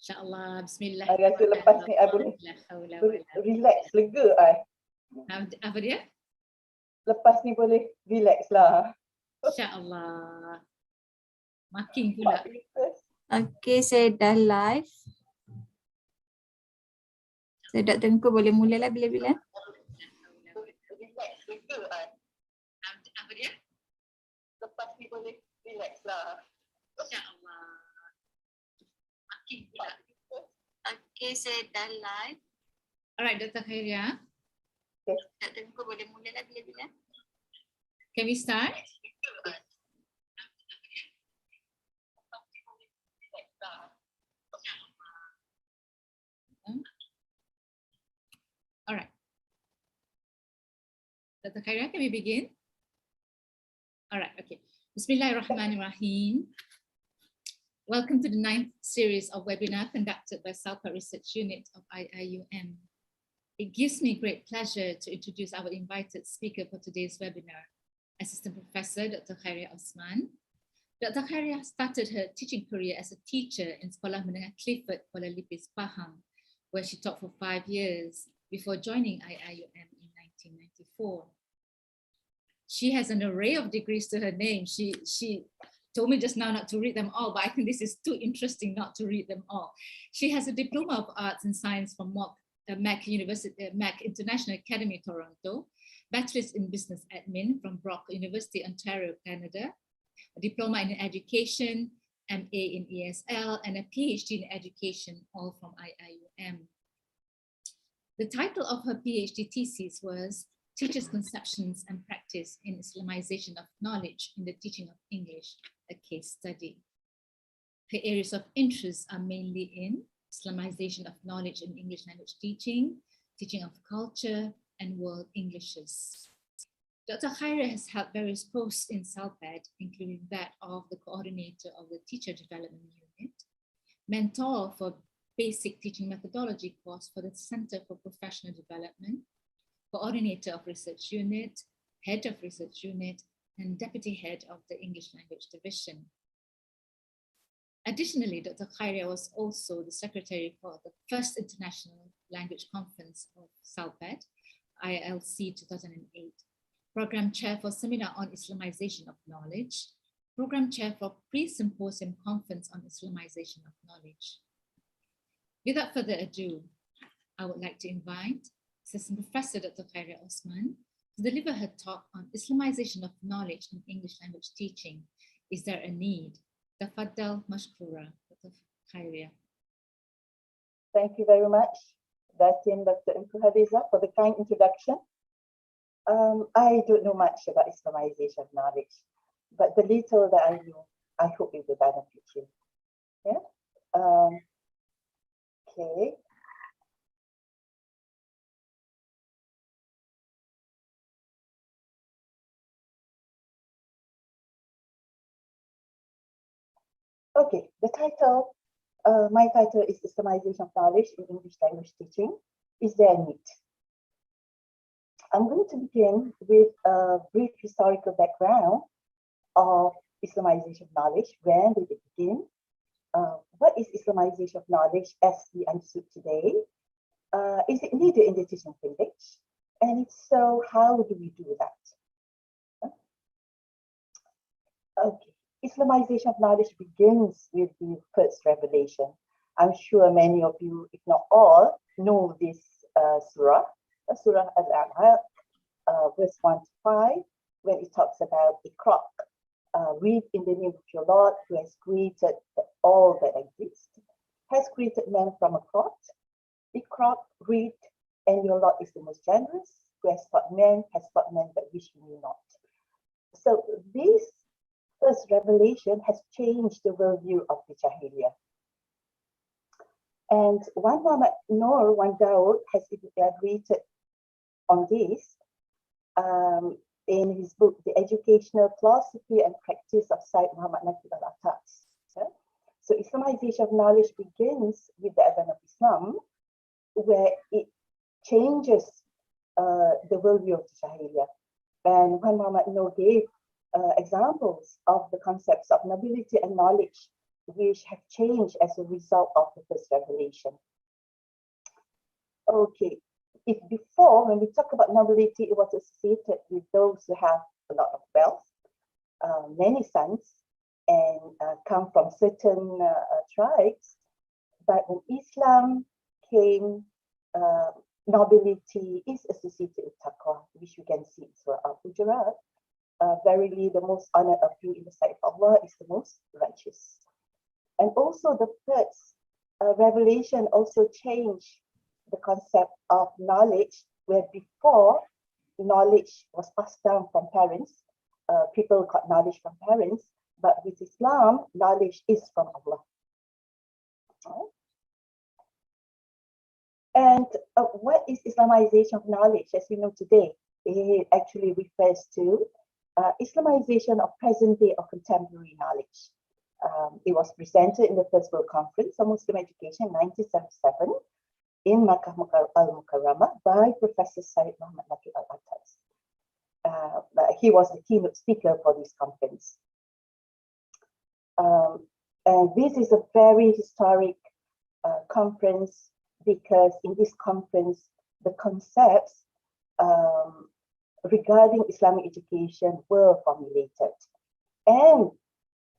InsyaAllah. Bismillah. I rasa lepas ni I boleh relax, lega Apa dia? Lepas ni boleh relax lah. InsyaAllah. Makin pula. Okay, saya dah live. So, Dr. Engku boleh mulalah bila-bila. Relax, lega Apa dia? Lepas ni boleh relax lah. InsyaAllah. Makin pula. Okay, saya dah live. Alright, Dr. Khairia. Dr. Engku boleh mulalah bila-bila. Can we start? Alright. Dr. Khairia, can we begin? Alright, okay. Bismillahirrahmanirrahim. Welcome to the 9th series of webinar conducted by Salpa Research Unit of IIUM. It gives me great pleasure to introduce our invited speaker for today's webinar, Assistant Professor Dr. Khairia Osman. Dr. Khairia started her teaching career as a teacher in Sekolah Menengah Clifford, Kuala Lipis, Pahang, where she taught for 5 years before joining IIUM in 1994. She has an array of degrees to her name. She told me just now not to read them all, but I think this is too interesting not to read them all. She has a Diploma of Arts and Science from Mac International Academy, Toronto, Bachelor's in Business Admin from Brock University, Ontario, Canada, a Diploma in Education, MA in ESL, and a PhD in Education, all from IIUM. The title of her PhD thesis was Teachers' Conceptions and Practice in Islamization of Knowledge in the Teaching of English, a case study. Her areas of interest are mainly in Islamization of knowledge in English language teaching, teaching of culture, and world Englishes. Dr. Khairia has held various posts in SALPAD, including that of the coordinator of the Teacher Development Unit, mentor for Basic Teaching Methodology course for the Center for Professional Development, coordinator of Research Unit, head of Research Unit, and deputy head of the English Language Division. Additionally, Dr. Khairia was also the secretary for the first International Language Conference of SALPAD, ILC 2008, program chair for Seminar on Islamization of Knowledge, program chair for Pre-Symposium Conference on Islamization of Knowledge. Without further ado, I would like to invite Assistant Professor Dr. Khairia Osman to deliver her talk on Islamization of Knowledge in English language teaching. Is there a need? Tafaddal mashkura, Dr. Khairia. Thank you very much, Datin Dr. Engku Hadiza, for the kind introduction. I don't know much about Islamization of knowledge, but the little that I know, I hope it will benefit you. Yeah. Okay. Okay, the title, my title is Systemization of Knowledge in English Language Teaching. Is there a need? I'm going to begin with a brief historical background of Islamization of knowledge. When did it begin? What is Islamization of knowledge as we understood today? Is it needed in the teaching village? And if so, how do we do that? Okay. Islamization of knowledge begins with the first revelation. I'm sure many of you, if not all, know this surah, Surah Al-A'raf, verse 1 to 5, when it talks about Iqra, read in the name of your Lord who has created all that exists, has created man from a clot. Iqra, read, and your Lord is the most generous, who has taught man that which he knew not. So this first revelation has changed the worldview of the Jahiliyyah. And one Dawood has elaborated on this in his book, The Educational Philosophy and Practice of Syed Muhammad Naqib al-Atas. So Islamization of knowledge begins with the advent of Islam, where it changes the worldview of the Jahiliyyah. And Muhammad Noor gave examples of the concepts of nobility and knowledge which have changed as a result of the first revelation. Okay, if before, when we talk about nobility, it was associated with those who have a lot of wealth, many sons, and come from certain tribes. But when Islam came, nobility is associated with taqwa, which you can see in Surah Al-Hujurat. Verily, the most honored of you in the sight of Allah is the most righteous. And also the first revelation also changed the concept of knowledge, where before knowledge was passed down from parents, people got knowledge from parents, but with Islam, knowledge is from Allah. And what is Islamization of knowledge? As we know today, it actually refers to Islamization of present day or contemporary knowledge. It was presented in the First World Conference on Muslim Education in 1977 in Makkah al-Mukarramah by Professor Syed Muhammad Nakib al-Atas. He was the keynote speaker for this conference. And this is a very historic conference, because in this conference, the concepts regarding Islamic education were formulated. And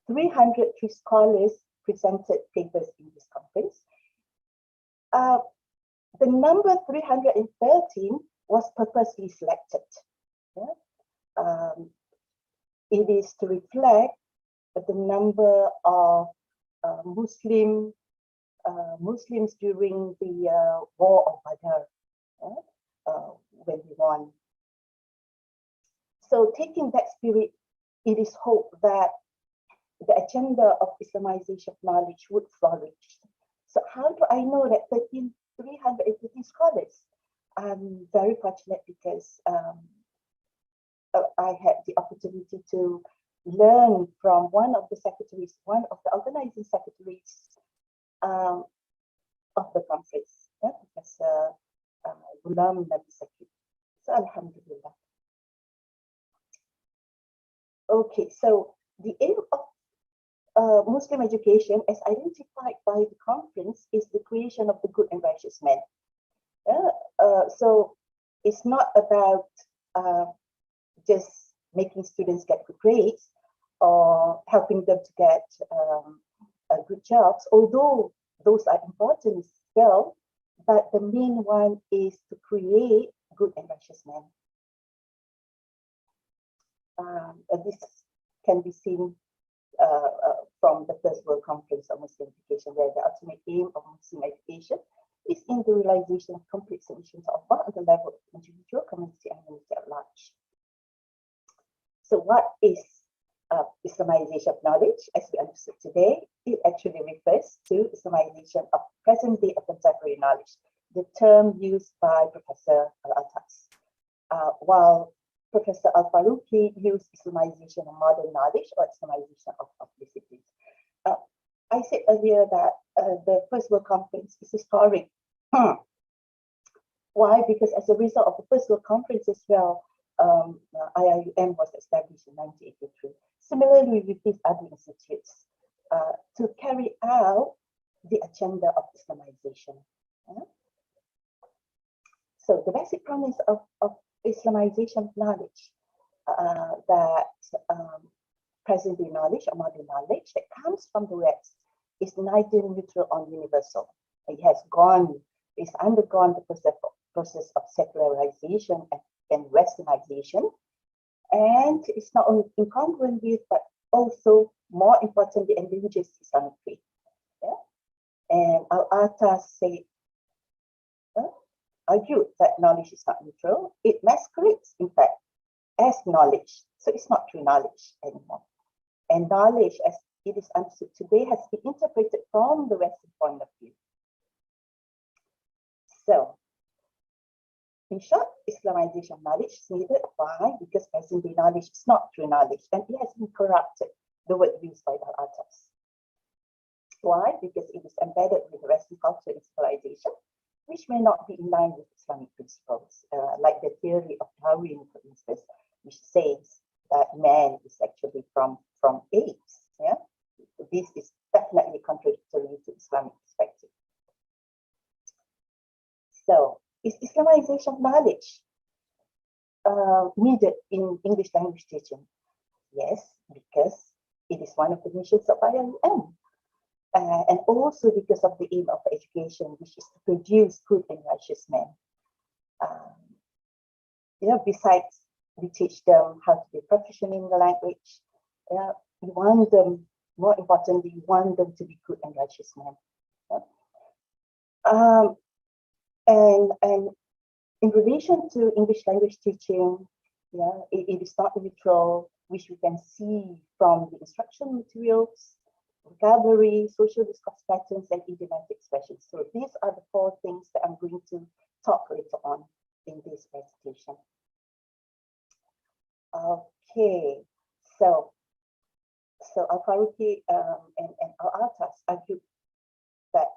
303 scholars presented papers in this conference. The number 313 was purposely selected. Yeah? It is to reflect the number of Muslims during the War of Badr, when we won. So taking that spirit, it is hoped that the agenda of Islamization of knowledge would flourish. So how do I know that 313 scholars? I'm very fortunate because I had the opportunity to learn from one of the secretaries, one of the organizing secretaries of the conference, Professor Ghulam Nabi Saki. So Alhamdulillah. Okay, so the aim of Muslim education, as identified by the conference, is the creation of the good and righteous man. So it's not about just making students get good grades or helping them to get good jobs, although those are important as well, but the main one is to create good and righteous men. This can be seen from the First World Conference on Muslim Education, where the ultimate aim of Muslim education is in the realization of complete submission to Allah at the level of individual, community, and humanity at large. So what is Islamization of knowledge? As we understood today, it actually refers to Islamization of present day or contemporary knowledge, the term used by Professor Al-Atas. While Professor Al-Faruqi used Islamization of modern knowledge or Islamization of disciplines. I said earlier that the First World Conference is historic. Why? Because as a result of the First World Conference as well, IIUM was established in 1983. Similarly with these other institutes, to carry out the agenda of Islamization. So the basic premise of Islamization of knowledge, that present day knowledge or modern knowledge that comes from the West is neither neutral or universal. It has undergone the process of secularization and westernization, and it's not only incongruent with, but also more importantly endangers Islamic faith. Yeah? And Al-Atas argued that knowledge is not neutral. It masquerades, in fact, as knowledge. So it's not true knowledge anymore. And knowledge, as it is understood today, has been interpreted from the Western point of view. So, in short, Islamization of knowledge is needed. Why? Because present day knowledge is not true knowledge, and it has been corrupted, the word used by Al-Atas. Why? Because it is embedded with Western culture and civilization, which may not be in line with Islamic principles, like the theory of Darwin, for instance, which says that man is actually from apes. Yeah, this is definitely contradictory to Islamic perspective. So, is Islamization of knowledge needed in English language teaching? Yes, because it is one of the missions of ILM. And also because of the aim of education, which is to produce good and righteous men. Besides, we teach them how to be proficient in the language. We want them, more importantly, we want them to be good and righteous men. And in relation to English language teaching, it is not neutral, which we can see from the instruction materials, vocabulary, social discourse patterns, and idiomatic expressions. So these are the 4 things that I'm going to talk later on in this presentation. Okay, so Al-Faruqi and Al-Atas argue that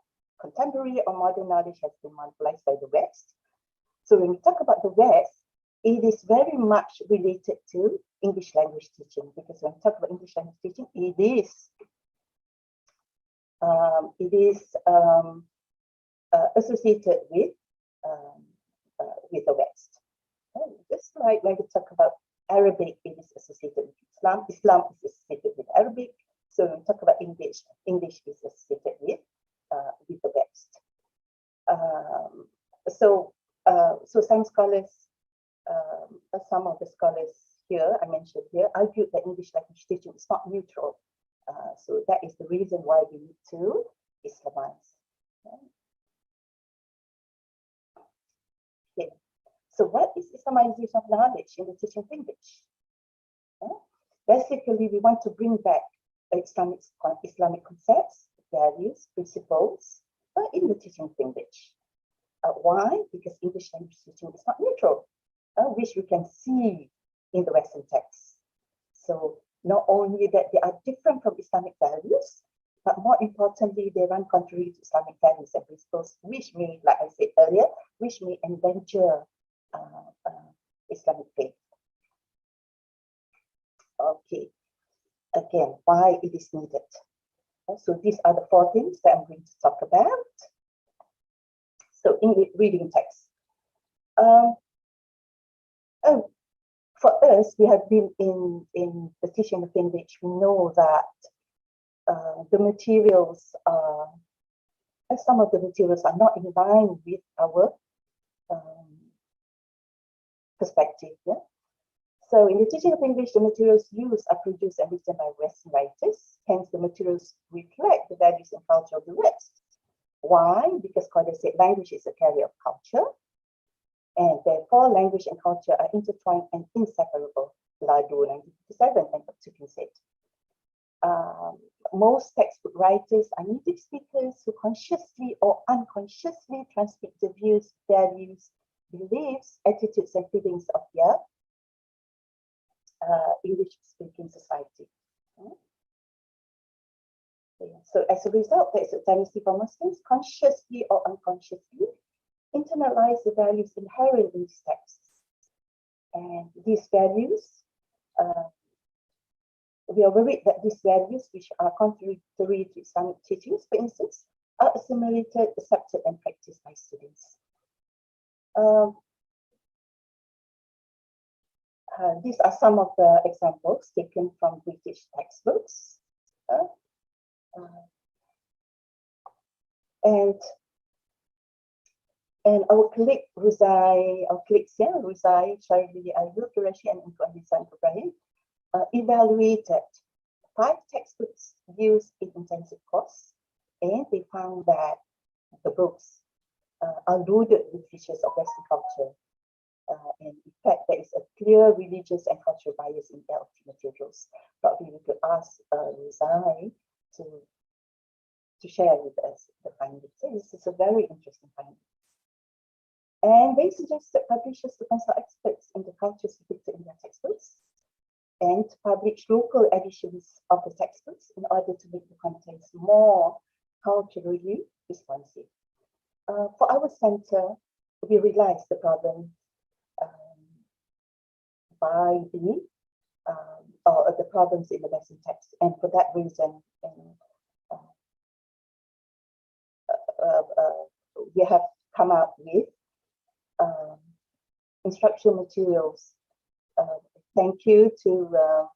contemporary or modern knowledge has been monopolized by the West. So when we talk about the West, it is very much related to English language teaching, because when we talk about English language teaching, it is associated with the West. Just like when we talk about Arabic, it is associated with Islam. Islam is associated with Arabic. So when we talk about English, English is associated with the West. So some scholars, some of the scholars here I mentioned here, argue that English language teaching is not neutral. So that is the reason why we need to Islamize. Okay. So what is Islamization of knowledge in the teaching of English? Basically, we want to bring back Islamic concepts, values, principles in the teaching of English. Why? Because English language teaching is not neutral, which we can see in the Western texts. So not only that they are different from Islamic values, but more importantly, they run contrary to Islamic values and principles, which may, like I said earlier, which may endanger Islamic faith. Okay, again, why it is needed. So these are the 4 things that I'm going to talk about. So in reading text. For us, we have been in the teaching of English. We know that the materials are, some of the materials are not in line with our perspective. Yeah? So in the teaching of English, the materials used are produced and written by Western writers. Hence, the materials reflect the values and culture of the West. Why? Because Cordes said language is a carrier of culture, and therefore language and culture are intertwined and inseparable. Lado 1957 and Upton said. Most textbook writers are native speakers who consciously or unconsciously transmit the views, values, beliefs, attitudes, and feelings of their English-speaking society. So as a result, there is a tendency for Muslims, consciously or unconsciously, internalize the values inherent in these texts. And these values, we are worried that these values, which are contrary to Islamic teachings, for instance, are assimilated, accepted, and practiced by students. These are some of the examples taken from British textbooks. And our colleague Ruzai, Charlie Ayub, Qurashi, and Intuan Ibrahim evaluated 5 textbooks used in intensive course, and they found that the books are loaded with features of Western culture. And in fact, there is a clear religious and cultural bias in LT materials. Probably we could ask Ruzai to share with us the findings. So this is a very interesting finding. And they suggested publishers to consult experts in the cultures depicted in their textbooks and to publish local editions of the textbooks in order to make the contents more culturally responsive. For our center, we realized the problem by the problems in the Western text, and for that reason, we have come out with instructional materials. Thank you to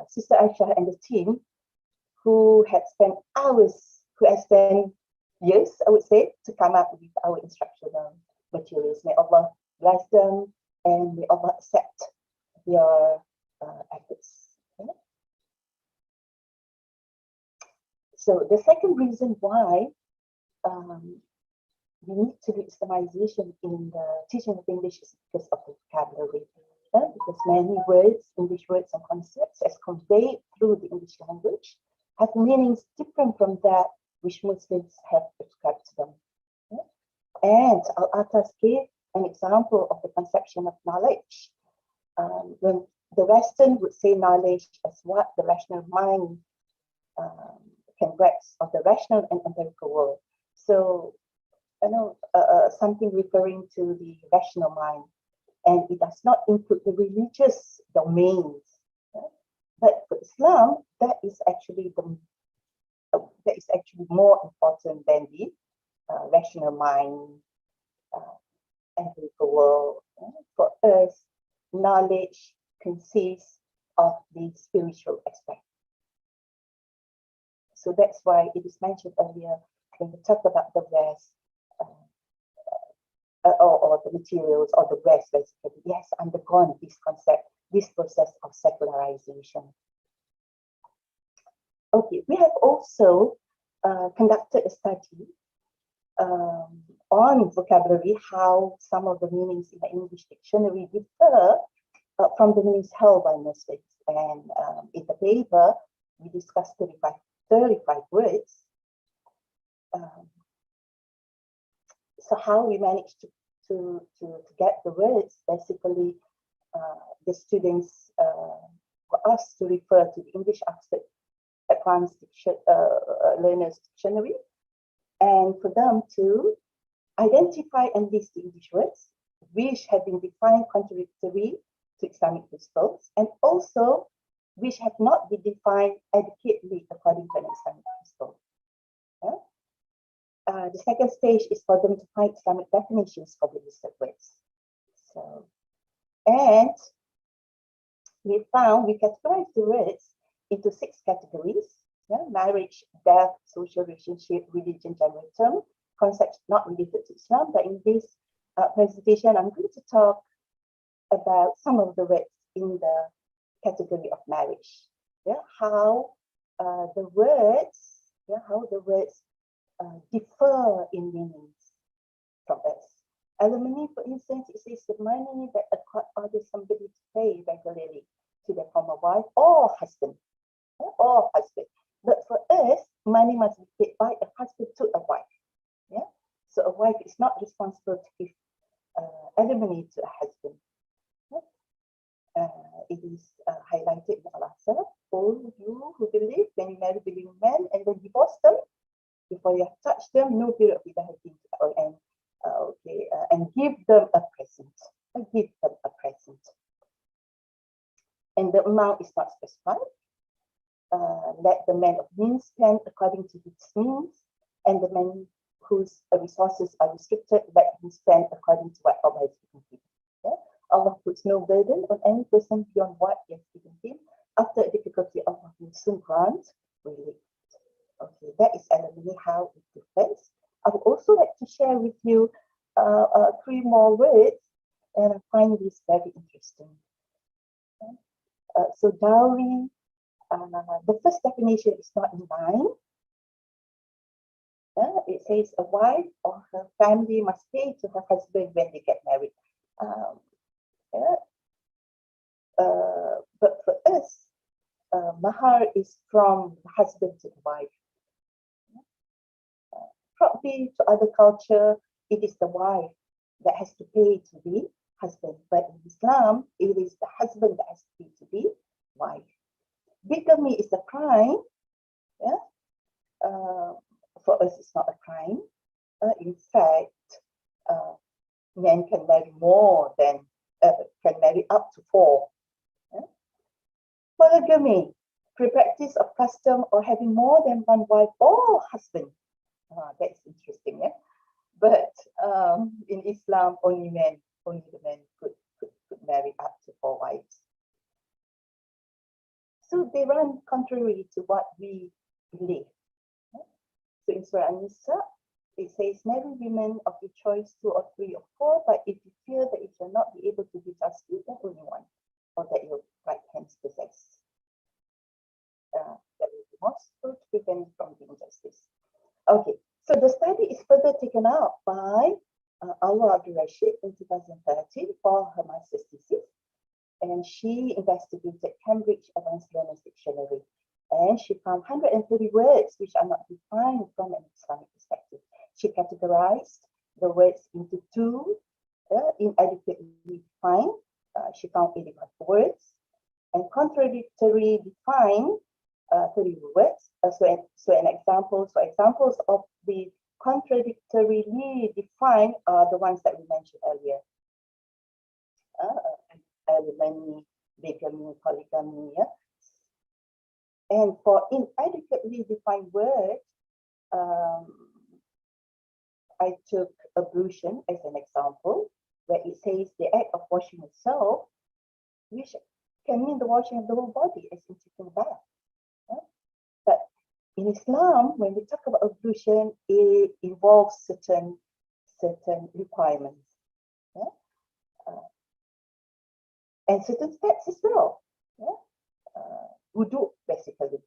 Sister Aisha and the team who had spent hours, who has spent years, I would say, to come up with our instructional materials. May Allah bless them and may Allah accept your efforts. Okay? So the second reason why we need to do Islamization in the teaching of English is because of the vocabulary. Because many words, English words and concepts as conveyed through the English language have meanings different from that which Muslims have prescribed to them. And Al-Atas gave an example of the conception of knowledge. When the Western would say knowledge as what the rational mind can grasp of the rational and empirical world. So, something referring to the rational mind, and it does not include the religious domains. But for Islam, that is actually more important than the rational mind, empirical world. For us, knowledge consists of the spiritual aspect. So that's why it is mentioned earlier when we talk about the rest, or the materials, or the rest, basically. It has undergone this process of secularization. Okay, we have also conducted a study on vocabulary, how some of the meanings in the English dictionary differ from the meanings held by Muslims. And in the paper, we discussed 35 words. So how we managed to get the words, basically, the students were asked to refer to the English Oxford Advanced Learners Dictionary, and for them to identify and list the English words which have been defined contradictory to Islamic principles, and also which have not been defined adequately according to an Islamic principle. The second stage is for them to find Islamic definitions for the listed words. So, and we categorized the words into 6 categories: marriage, death, social relationship, religion, general term, concepts not related to Islam. But in this presentation, I'm going to talk about some of the words in the category of marriage. How the words differ in meanings from us. Alimony, for instance, is the money that a court orders somebody to pay regularly to their former wife or husband. But for us, money must be paid by a husband to a wife. So a wife is not responsible to give alimony to a husband. It is highlighted in Al-Asr. All you who believe, when you marry believing men and then divorce them, before you have touched them, no period of iddah has been and give them a present. And the amount is not specified. Let the man of means spend according to his means, and the man whose resources are restricted, let him spend according to what Allah has given him. Allah puts no burden on any person beyond what He has given him. After a difficulty, Allah will soon grant relief. Okay, that is alimony, how it differs. I would also like to share with you 3 more words, and I find this very interesting. So dowry, the first definition is not in line. It says a wife or her family must pay to her husband when they get married. But for us, mahar is from the husband to the wife. Probably to other culture, it is the wife that has to pay to the husband. But in Islam, it is the husband that has to pay to the wife. Bigamy is a crime. For us, it's not a crime. In fact, men can marry can marry up to 4. Polygamy, the practice of custom or having more than one wife or husband. That's interesting, yeah. But in Islam, only the men could marry up to 4 wives. So they run contrary to what we believe. So in Surah An-Nisa, it says, marry women of your choice, 2 or 3 or 4, but if you feel that you shall not be able to do justice, then only one, or that your right hands possess. That will be more suitable to prevent from doing justice. Okay, so the study is further taken up by Alwa Abdul Rashid in 2013 for her master's thesis, and she investigated Cambridge Advanced Learners Dictionary, and she found 130 words which are not defined from an Islamic perspective. She categorized the words into 2 inadequately defined. She found 85 words, and contradictory defined 30 words. Examples of the contradictorily defined are the ones that we mentioned earlier. Alimony, bigamy, polygamy. Yeah? And for inadequately defined words, I took ablution as an example, where it says the act of washing itself, which can mean the washing of the whole body, as in taking a bath. Yeah? But in Islam, when we talk about ablution, it involves certain requirements. Yeah? And certain steps as well. Yeah? Wudu, basically.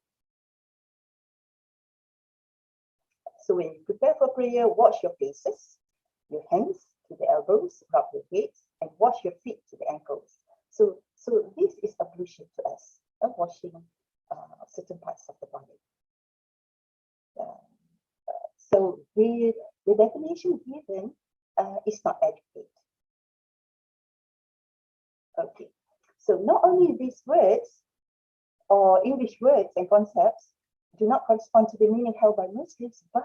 So when you prepare for prayer, wash your faces, your hands to the elbows, rub your heads, and wash your feet to the ankles. So this is ablution to us, washing certain parts of the body. So the definition given is not adequate. Okay, so not only these words or English words and concepts do not correspond to the meaning held by Muslims, but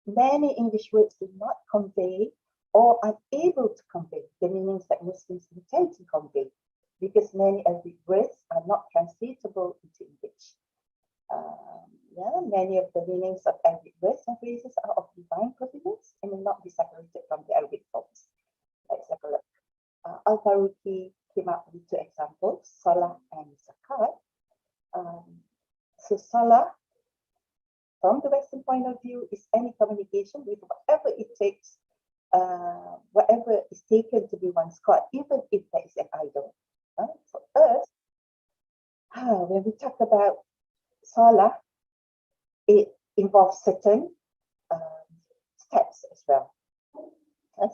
many English words do not convey or are unable to convey the meanings that Muslims intend to convey, because many Arabic words are not translatable into English. Many of the meanings of Arabic words and phrases are of divine providence and will not be separated from the Arabic forms. Let's have a look. Al-Faruqi came up with 2 examples, Salah and Zakat. So Salah, from the Western point of view, is any communication with whatever it takes, whatever is taken to be one's God, even if there is an idol. For us, when we talk about Salah, it involves certain steps as well,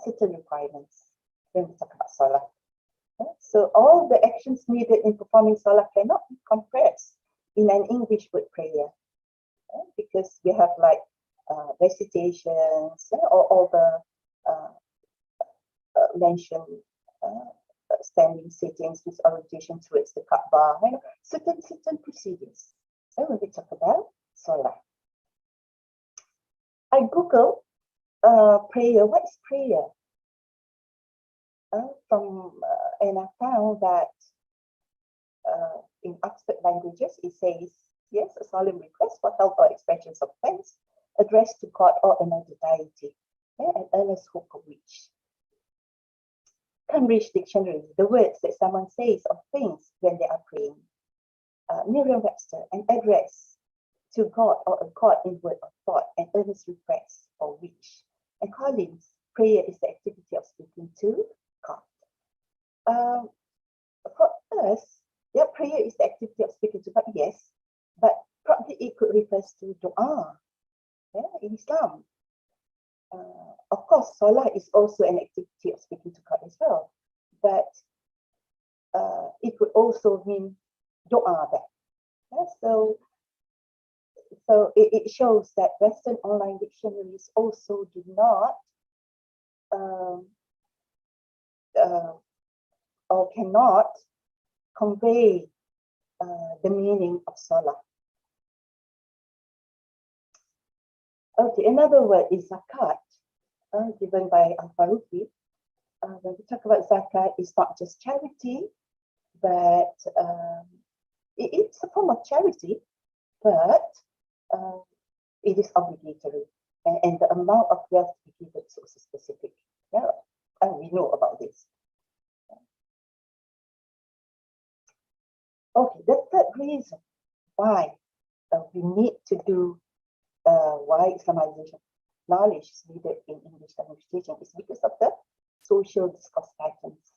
certain requirements when we talk about Salah. So all the actions needed in performing Salah cannot be compressed in an English word prayer, because we have like recitations, or all the mentioned standing sittings with orientation towards the Kaaba, certain procedures. So when we talk about Salah, I Googled prayer. What is prayer? And I found that in Oxford Languages, it says, yes, a solemn request for help or expressions of thanks addressed to God or another deity, an earnest hope of which. Cambridge Dictionary, the words that someone says or thinks when they are praying. Merriam-Webster, an address to God or a God in word or thought, an earnest request or wish. And Collins, prayer is the activity of speaking to God. For us, prayer is the activity of speaking to God, yes, but probably it could refer to dua in Islam. Of course, Salah is also an activity of speaking to God as well, but it could also mean dua back. So it shows that Western online dictionaries also do not or cannot convey the meaning of Salah. Okay, another word is zakat, given by Al-Faruqi. When we talk about zakat, it's not just charity, but it's a form of charity, but it is obligatory. and the amount of wealth to be given is also specific. Yeah, and we know about this. Okay, the third reason why we need to do why Islamization of knowledge is needed in English language teaching is because of the social discourse patterns.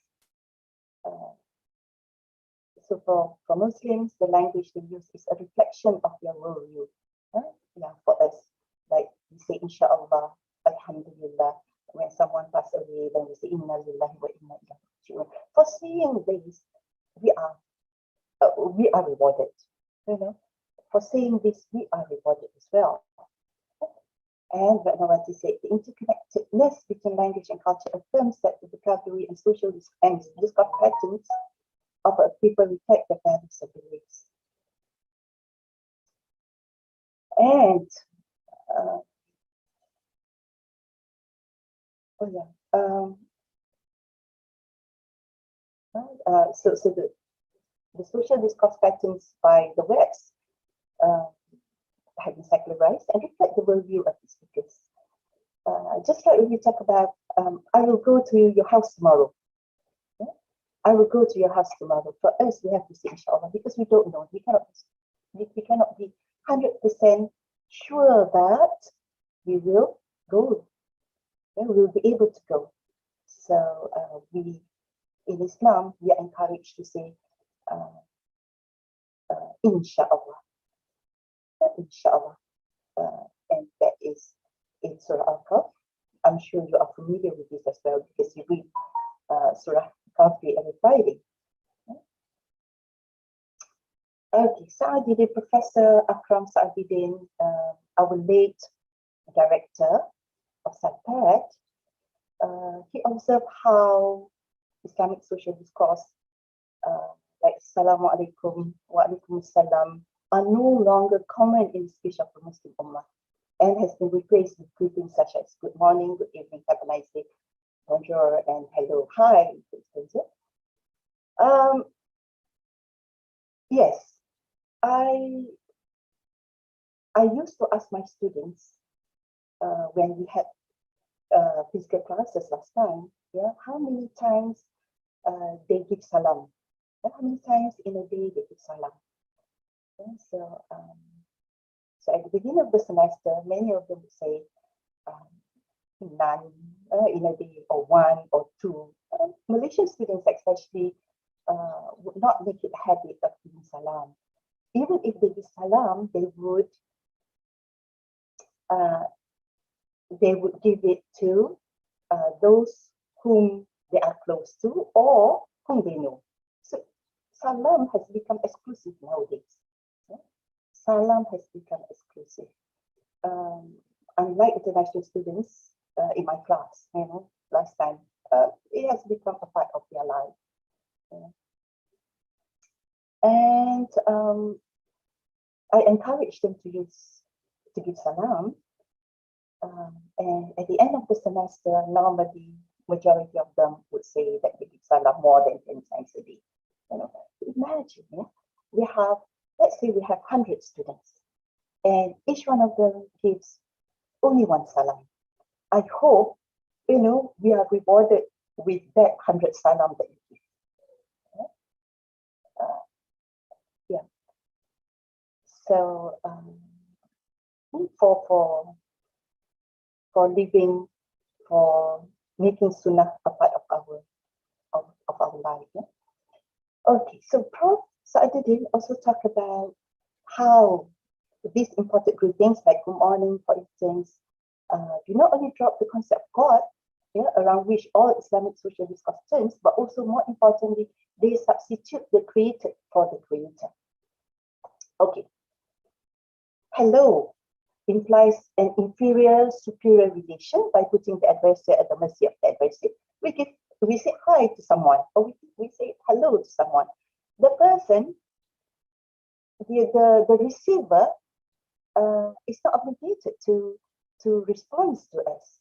So for Muslims, the language they use is a reflection of their worldview. Yeah, for us, like we say Inshallah, Alhamdulillah. When someone passes away, then we say Inna lillahi wa inna ilaihi raji'un. For saying this, we are rewarded. You know, for saying this, we are rewarded as well. And Ratnawati said, the interconnectedness between language and culture affirms that the vocabulary and social and discourse patterns of a people reflect the values and beliefs. And so the social discourse patterns by the West have been secularized and reflect the worldview of the speakers. Just like when we talk about, I will go to your house tomorrow. Yeah? I will go to your house tomorrow. For us, we have to say inshallah because we don't know. We cannot be 100% sure that we will go. Yeah, we will be able to go. So in Islam, we are encouraged to say inshallah. Inshallah. And that is in Surah Al-Kahf. I'm sure you are familiar with this as well because you read Surah Al-Kahf every Friday. Okay, Sa'adidin, Professor Akram Sa'adidin, our late director of SAPET, he observed how Islamic social discourse like Assalamu alaikum, wa alaikum assalam, are no longer common in the speech of the Muslim Ummah and has been replaced with greetings such as good morning, good evening, have a nice day, bonjour, and hello, hi. Yes, I used to ask my students when we had physical classes last time, yeah, how many times they give salam, how many times in a day they give salam. Yeah, so at the beginning of the semester, many of them would say none in a day, or one or two. Malaysian students especially would not make it a habit of giving salam. Even if they give salam, they would give it to those whom they are close to or whom they know. So salam has become exclusive nowadays. Salam has become exclusive. Unlike international students in my class, you know, last time, it has become a part of their life. And I encourage them to give salam. And at the end of the semester, normally, majority of them would say that they give salam more than 10 times a day. You know, imagine, yeah? Let's say we have 100 students, and each one of them gives only one salam. I hope, you know, we are rewarded with that 100 salam that you give. Yeah. So for living, for making sunnah a part of our life. Yeah? Okay, so Prof. Sa'adidin also talk about how these important greetings like good morning, for instance, do not only drop the concept of God, yeah, around which all Islamic social discourse turns, but also more importantly, they substitute the created for the creator. Okay. Hello implies an inferior superior relation by putting the adversary at the mercy of the adversary. We say hi to someone, or we say hello to someone. The person, the receiver, is not obligated to respond to us.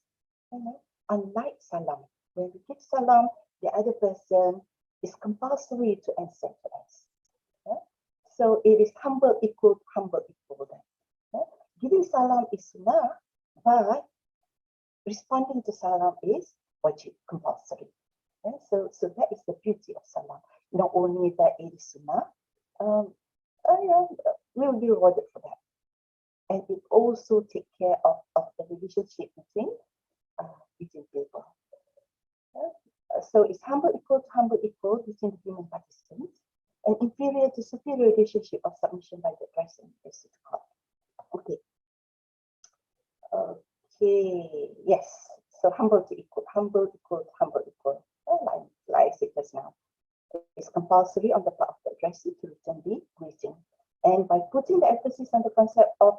You know? Unlike salam, when we give salam, the other person is compulsory to answer to us. Yeah? So it is humble equal to humble equal. Then. Yeah? Giving salam is sunnah, But responding to salam is wajib, compulsory. Yeah, so that is the beauty of salam. Not only that it is sunnah, we'll be rewarded for that. And it also take care of the relationship between people. So it's humble equal to humble equal between the human participants, and inferior to superior relationship of submission by the address and the to God. Okay. Okay. Yes. So humble to equal, humble equal to humble equal. Like I said just now, it's compulsory on the part of the addressee to return the greeting, and by putting the emphasis on the concept of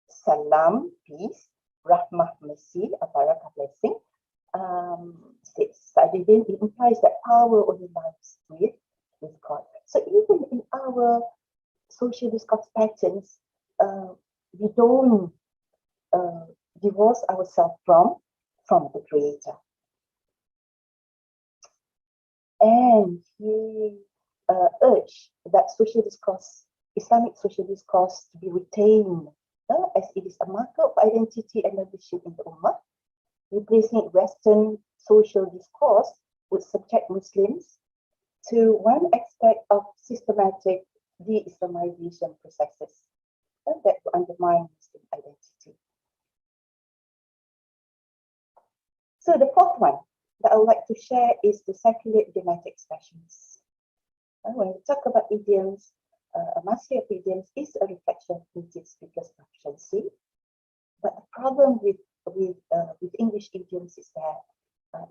salam, peace, rahmah, mercy, a barakah, blessing, it implies that power only lies with God. So even in our social discourse patterns, we don't divorce ourselves from the Creator. And he urged that social discourse, Islamic social discourse, to be retained as it is a marker of identity and leadership in the Ummah. Replacing Western social discourse would subject Muslims to one aspect of systematic de-Islamization processes that would undermine Muslim identity. So the fourth one that I would like to share is the secular idiomatic expressions. When we talk about idioms, a mastery of idioms is a reflection of native speakers' proficiency. But the problem with English idioms is that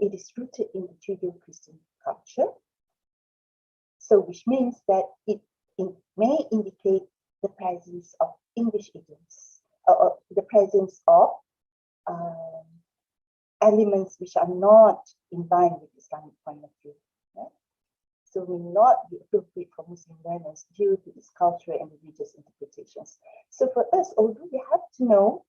it is rooted in the Judeo-Christian culture. So which means that it may indicate the presence of English idioms, or the presence of elements which are not in line with Islamic point of view. Right? So will not be appropriate for Muslim learners due to its cultural and religious interpretations. So for us, although we have to know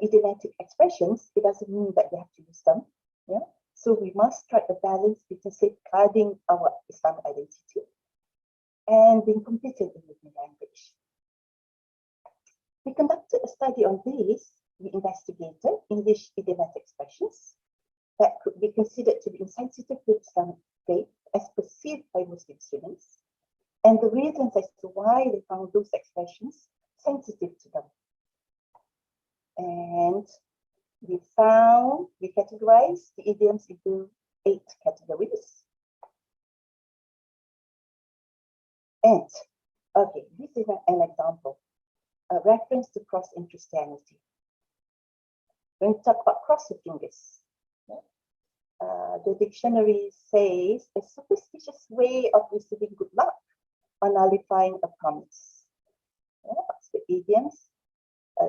idiomatic expressions, it doesn't mean that we have to use them. Yeah. So we must strike a balance between safeguarding our Islamic identity and being competent in living language. We conducted a study on this. We investigated English idiomatic expressions that could be considered to be insensitive to Islamic faith as perceived by Muslim students, and the reasons as to why they found those expressions sensitive to them. And we categorized the idioms into 8 categories. And, okay, this is an example, a reference to cross in Christianity. When we talk about cross the fingers, the dictionary says a superstitious way of receiving good luck or nullifying a promise. Oxford Idioms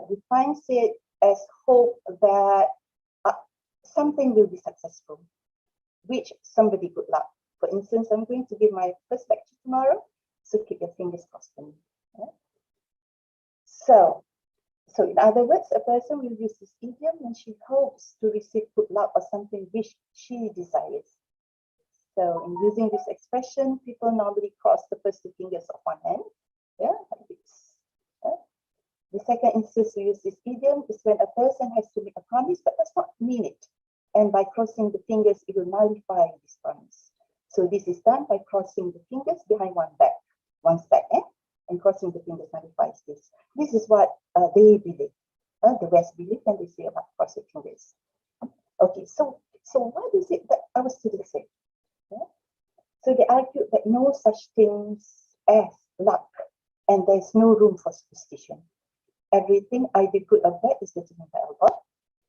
defines it as hope that something will be successful, wish somebody good luck. For instance, I'm going to give my first lecture tomorrow, so keep your fingers crossed for me. So in other words, a person will use this idiom when she hopes to receive good luck or something which she desires. So in using this expression, people normally cross the first 2 fingers of one hand. Like this. The second instance to use this idiom is when a person has to make a promise but does not mean it. And by crossing the fingers, it will nullify this promise. So this is done by crossing the fingers behind one's back, and crossing the fingers nullifies this. This is what they believe. The West believe when they say about crossing fingers. Okay, so what is it that our students say? So they argue that no such things as luck, and there's no room for superstition. Everything, either good or bad, is determined by Allah.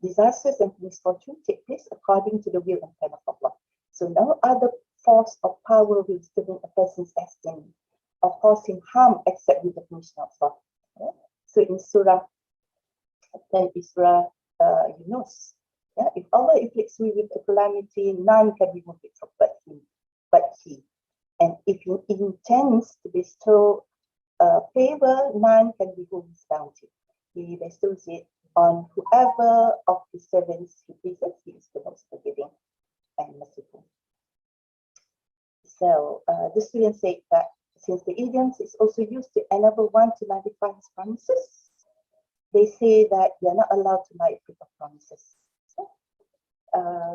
Disasters and misfortune take place according to the will and plan of Allah. So no other force or power will determine a person's destiny or cause him harm except with the permission of Allah. So in Surah Yunus, if Allah inflicts me with a calamity, none can be moved but he. And if he intends to bestow favor, none can behold his bounty. He bestows it on whoever of his servants he pleases. He is the most forgiving and merciful. So the student said that since the idioms is also used to enable one to nullify his promises, they say that you're not allowed to lie break of promises.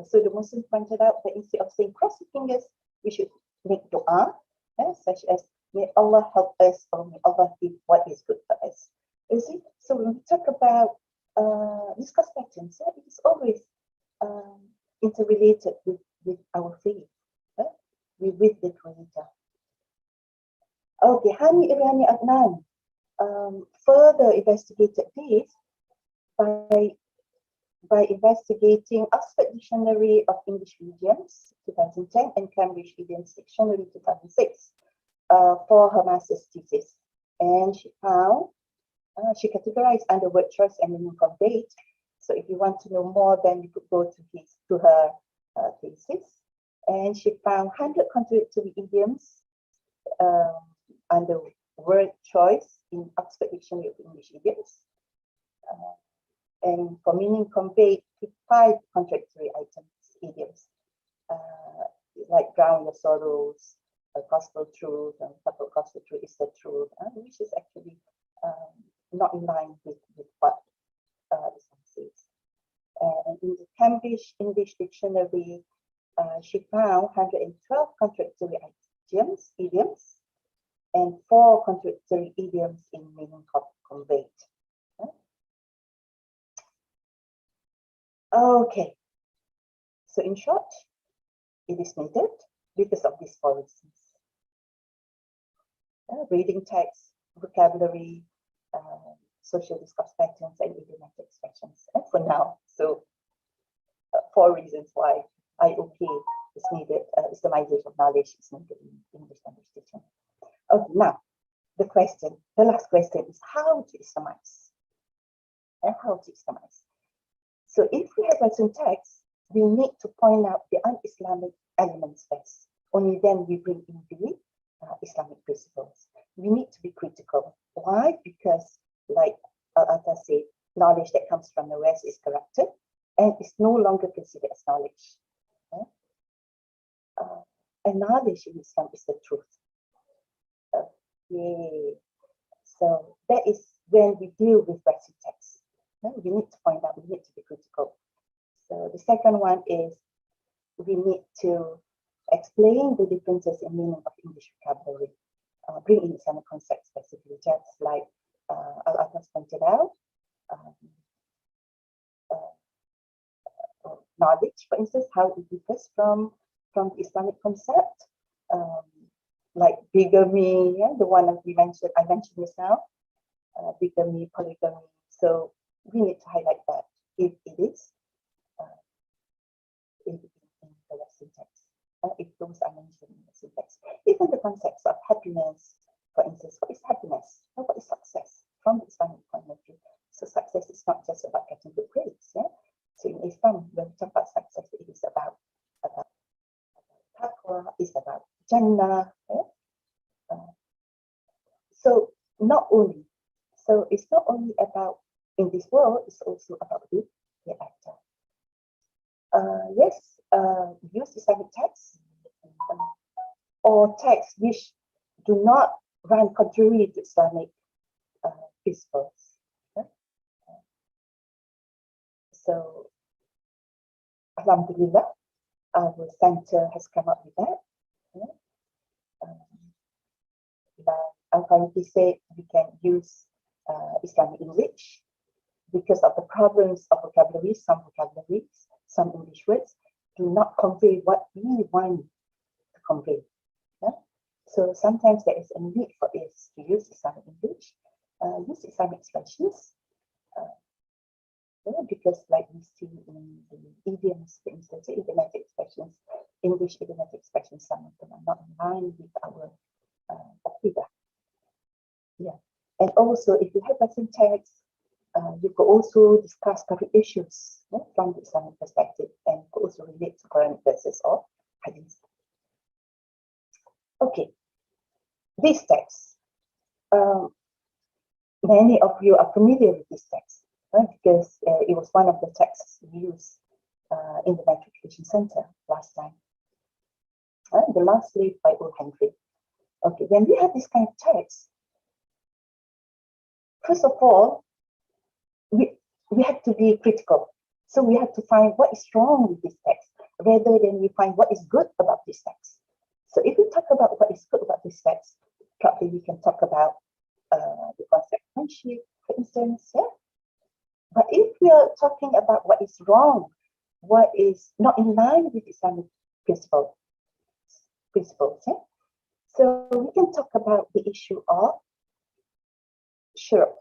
So the Muslims pointed out that instead of saying cross your fingers, we should make dua, such as may Allah help us or may Allah give what is good for us. You see, so when we talk about discuss patterns, it is always interrelated with our faith, with the Creator. Okay, Hani Irani Adnan further investigated this by investigating Oxford Dictionary of English Idioms 2010 and Cambridge Idioms Dictionary 2006 for her master's thesis. And she found, she categorized under word choice and meaning conveyed. So if you want to know more, then you could go to her thesis. And she found 100 contradictory idioms under word choice in Oxford Dictionary of English Idioms. And for meaning conveyed, 5 contradictory idioms, like drown your sorrows, gospel truth, and gospel truth is the truth, which is actually not in line with what Islam says. And in the Cambridge English Dictionary, she found 112 contradictory idioms, and 4 contradictory idioms in meaning conveyed. Okay, so in short, it is needed because of these 4 reasons. Reading text, vocabulary, social discourse patterns, and idiomatic expressions for now. So 4 reasons why IOK is needed, Islamization of knowledge is needed in English language teaching. Okay, now the last question is how to Islamize. How to Islamize. So if we have written text, we need to point out the un-Islamic elements first. Only then we bring in the Islamic principles. We need to be critical. Why? Because, like Al-Atta said, knowledge that comes from the West is corrupted and is no longer considered as knowledge. And knowledge in Islam is the truth. Okay. So that is when we deal with written text. We need to point out, we need to be critical. So the second one is we need to explain the differences in meaning of English vocabulary, bring in Islamic concepts specifically, just like Al-Atas pointed out. Knowledge, for instance, how it differs from the Islamic concept, like bigamy, the one I mentioned just now, bigamy, polygamy. So we need to highlight that if it is in the Western text, if those are mentioned in the Western text. Even the concepts of happiness, for instance, what is happiness? What is success from the Islamic point of view? So success is not just about getting good grades. So in Islam, when we talk about success, it is about taqwa, it's about Jannah. So it's not only about in this world, it's also about the hereafter. Yes, use Islamic texts or texts which do not run contrary to Islamic principles. So, Alhamdulillah, our center has come up with that. Our community said we can use Islamic English because of the problems of vocabularies, some English words do not convey what we want to convey. So sometimes there is a need for us to use Islamic English, use Islamic expressions, because like we see in the idioms, for instance, idiomatic expressions, English idiomatic expressions, some of them are not in line with our Aqidah. Yeah, and also if you have written text, you could also discuss current issues from the Islamic perspective and could also relate to Quranic verses or hadith. Okay, these texts, many of you are familiar with this text because it was one of the texts used in the Matriculation Center last time. The Last Slave by O. Henry. Okay, when we have this kind of text, first of all, we have to be critical. So we have to find what is wrong with this text rather than we find what is good about this text. So if we talk about what is good about this text, probably we can talk about the concept of friendship, for instance. Yeah? But if we are talking about what is wrong, what is not in line with Islamic principles, yeah? So we can talk about the issue of shirk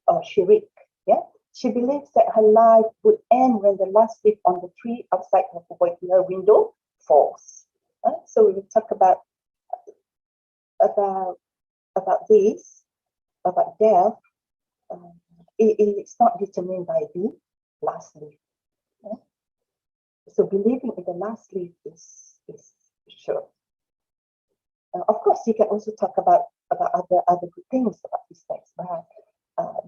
or shirik. Yeah? She believes that her life would end when the last leaf on the tree outside her window falls. So we will talk about this, about death. It's not determined by the last leaf. Yeah? So believing in the last leaf is sure. Of course, you can also talk about other good things about this text. But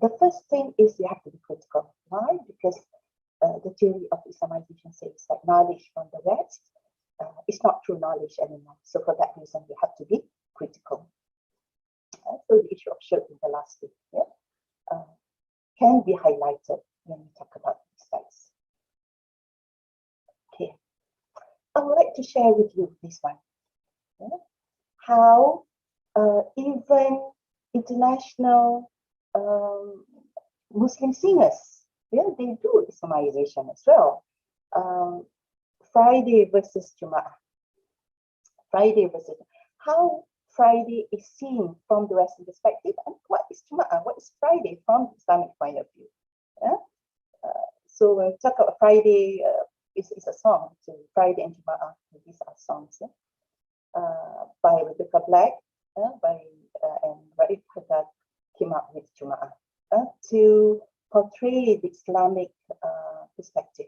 the first thing is you have to be critical. Why? Because the theory of Islamization says that knowledge from the West is not true knowledge anymore. So for that reason, you have to be critical. So the issue of shirk in the last week, yeah, can be highlighted when we talk about these text. Okay, I would like to share with you this one. Yeah? How even international Muslim singers, yeah, they do Islamization as well. Friday versus Jum'ah. Friday versus how Friday is seen from the Western perspective, and what is Jum'ah? What is Friday from the Islamic point of view? Yeah? So when we talk about Friday, it's a song. So Friday and Jum'ah, these are songs. Yeah? By Rebecca Black, and Raif Haddad came up with Jum'ah to portray the Islamic perspective.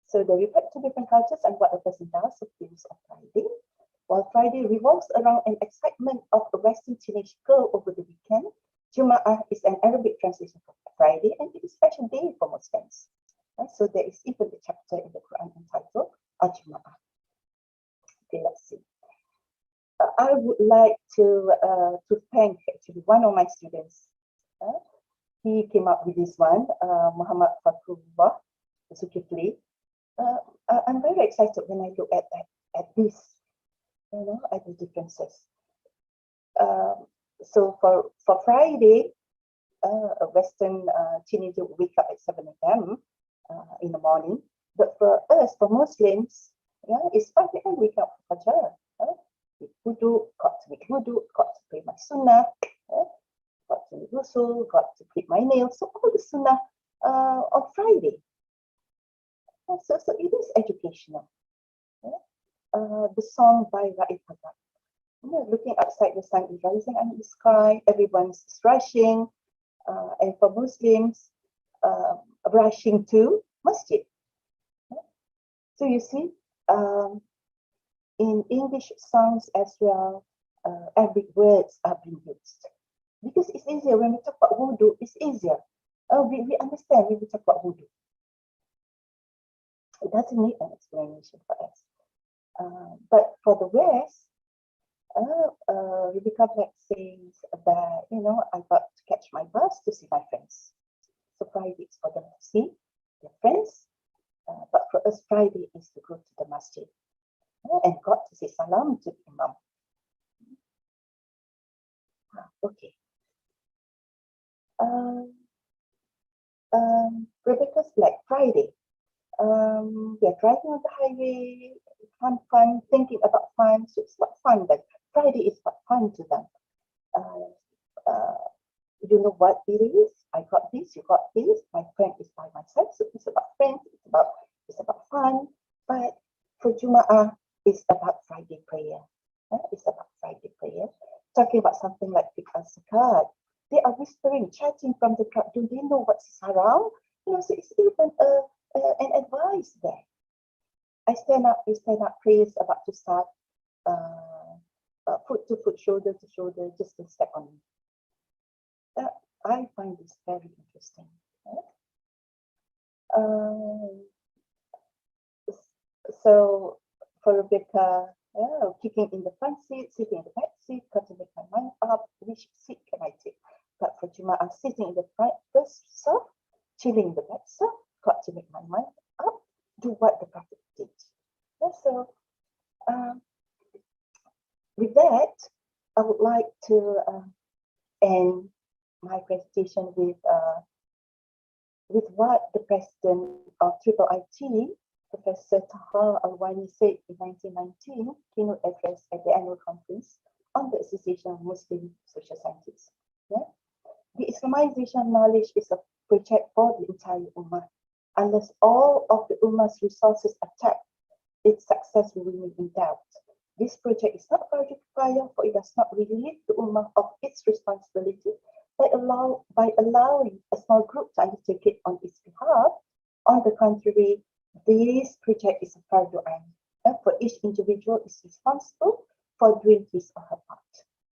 So they reflect to different cultures and what a person does or feels on Friday. While Friday revolves around an excitement of a Western teenage girl over the weekend, Jum'ah is an Arabic translation of Friday, and it is a special day for Muslims. So there is even a chapter in the Quran entitled Jum'ah. Okay, let's see. I would like to thank actually one of my students. He came up with this one, Muhammad Fakrullah Zulkifli. I'm very excited when I look at this, at the differences. So for Friday, a Western teenager will wake up at 7 a.m. In the morning. But for us, for Muslims, yeah, it's 5 a.m. wake up for Fajr. Wudu, got to make wudu, got to pray my sunnah, got to make wusul, got to clip my nails. So all the sunnah on Friday. So it is educational. Yeah? The song by Raif Haddad. Looking outside, the sun is rising in the sky, everyone's rushing, and for Muslims, rushing to masjid. So you see, in English songs as well, Arabic words are being used. Because it's easier when we talk about wudu, it's easier. We understand when we talk about wudu. It doesn't need an explanation for us. But for the West, Rebecca Black says that, I got to catch my bus to see my friends. So Friday is for them to see their friends. But for us, Friday is to go to the masjid and got to say salam to the imam. Okay. Rebecca's Black Friday. We are driving on the highway, fun, thinking about fun. So it's not fun, but Friday is not fun to them. You know what it is? I got this, you got this. My friend is by my side, so it's about friends. It's about fun. But for Jum'ah, it's about Friday prayer. It's about Friday prayer. Talking about something like Fiqh al-Zakat. They are whispering, chatting from the crowd. Do they know what's haram? So it's even an advice there. I stand up, prayers about to start, foot to foot, shoulder to shoulder, just to step on me. I find this very interesting. So for Rebecca, kicking in the front seat, sitting in the back seat, got to make my mind up. Which seat can I take? for Jum'ah, sitting in the front first saf, chilling the back saf, got to make my mind up, do what the Prophet did. So with that, I would like to end my presentation with what the president of Triple IT, Professor Taha Alwani, said in 1919 keynote address at the annual conference on the Association of Muslim Social Scientists. Yeah? The Islamization of knowledge is a project for the entire Ummah. Unless all of the Ummah's resources are tapped, its success will remain in doubt. This project is not Fardu Kifayah, for it does not relieve the Ummah of its responsibility by allowing a small group to undertake it on its behalf. On the contrary, this project is a Fardu Ain, and for each individual is responsible for doing his or her part.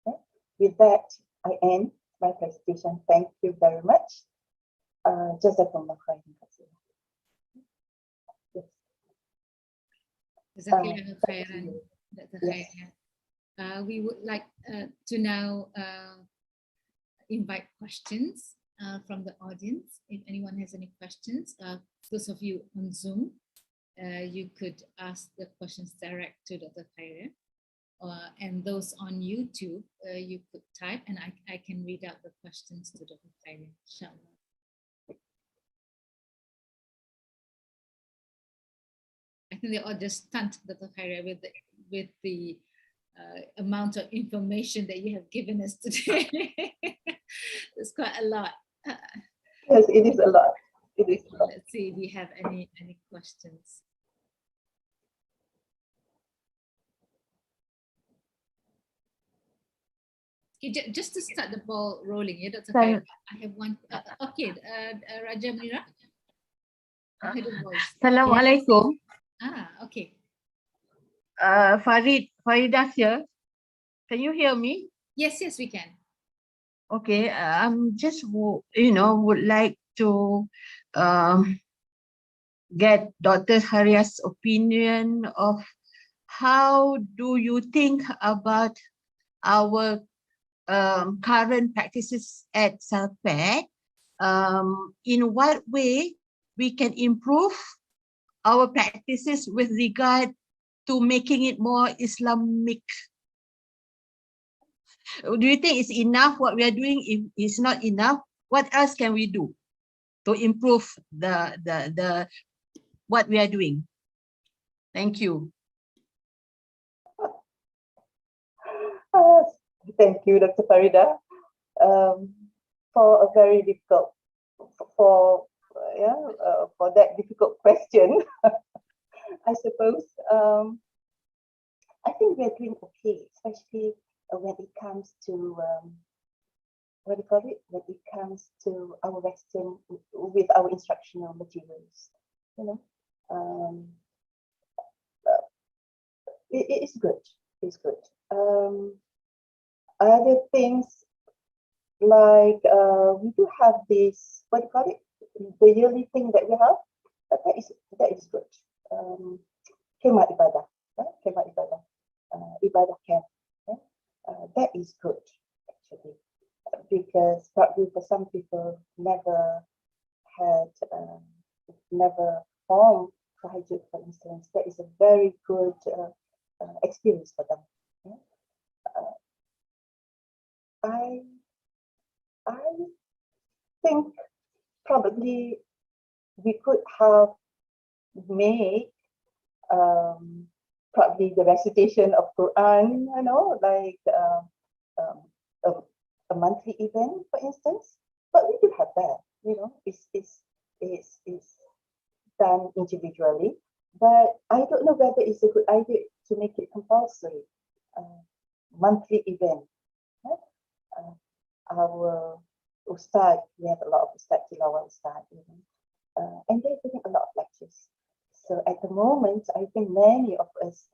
Okay? With that, I end my presentation. Thank you very much. Jazakumullah khairan. Yes. Jazakallahu khairan, Dr. Khairan. We would like to now invite questions from the audience. If anyone has any questions, those of you on Zoom, you could ask the questions direct to Dr. Khairan. And those on YouTube, you could type and I can read out the questions to Dr. Khairan, inshallah. I think they all just stunned Dr. Khairan with the amount of information that you have given us today. It's quite a lot. Yes, it is a lot. It is a lot. Let's see if we have any questions. Okay, just to start the ball rolling, yeah, Dr. Khairan, I have one. Okay, Raja Mira. I heard a voice. Assalamualaikum. Okay. Farida here. Can you hear me? Yes, we can. Okay, I'm just would like to get Dr. Haria's opinion of how do you think about our current practices at Salpet. In what way we can improve our practices with regard to making it more Islamic? Do you think it's enough what we are doing? If it's not enough, what else can we do to improve the what we are doing? Thank you. Thank you, Dr. Farida, for a very difficult for that difficult question. I suppose I think we're doing okay, especially when it comes to what do you call it? When it comes to our Western with our instructional materials, it's good. It's good. Other things like we do have this, what do you call it? The yearly thing that we have, but that is good. Khemah ibadah, khemah ibadah, ibadah camp. That is good actually, because probably for some people never formed tahajjud, for instance. That is a very good experience for them. I think probably we could have made probably the recitation of Quran, like a monthly event, for instance. But we do have that, it's done individually. But I don't know whether it's a good idea to make it compulsory, monthly event. Our Ustad, we have a lot of Ustad, Tilawah Ustad, and they're giving a lot of lectures. So at the moment, I think many of us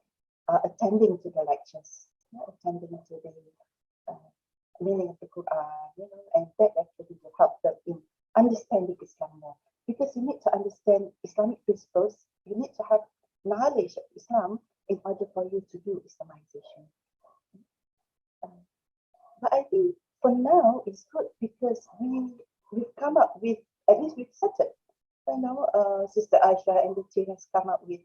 are attending to the lectures, attending to the meaning of the Quran, and that actually will help them in understanding Islam more. Because you need to understand Islamic principles, you need to have knowledge of Islam in order for you to do Islamization. But I think for now, it's good because we've come up with, at least we've started. Sister Aisha and the team has come up with